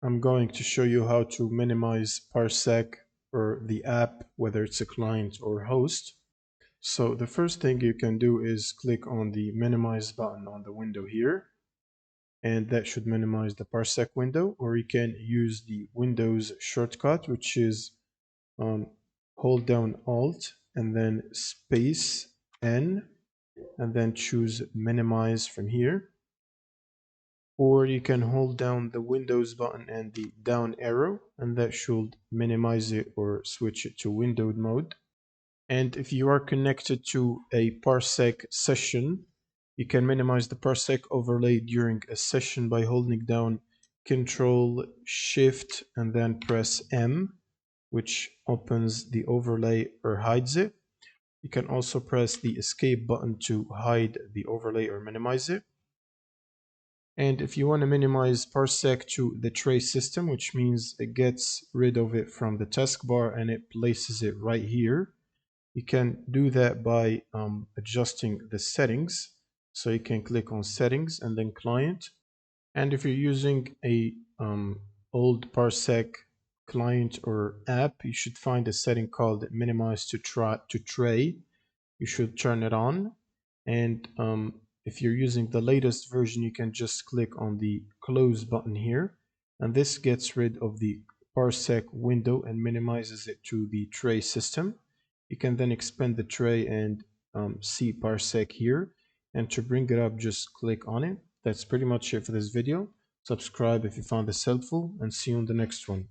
I'm going to show you how to minimize Parsec for the app, whether it's a client or host. So the first thing you can do is click on the minimize button on the window here, and that should minimize the Parsec window, or you can use the Windows shortcut, which is hold down Alt and then space N, and then choose minimize from here. Or you can hold down the Windows button and the down arrow, and that should minimize it or switch it to windowed mode. And if you are connected to a Parsec session, you can minimize the Parsec overlay during a session by holding down Control Shift and then press M, which opens the overlay or hides it. You can also press the escape button to hide the overlay or minimize it. And if you want to minimize Parsec to the tray system, which means it gets rid of it from the taskbar and it places it right here, you can do that by adjusting the settings. So you can click on settings and then client. And if you're using a old Parsec client or app, you should find a setting called minimize to tray. You should turn it on. And if you're using the latest version, you can just click on the close button here, and this gets rid of the Parsec window and minimizes it to the tray system. You can then expand the tray and see Parsec here, and to bring it up, just click on it. That's pretty much it for this video. Subscribe if you found this helpful, and see you on the next one.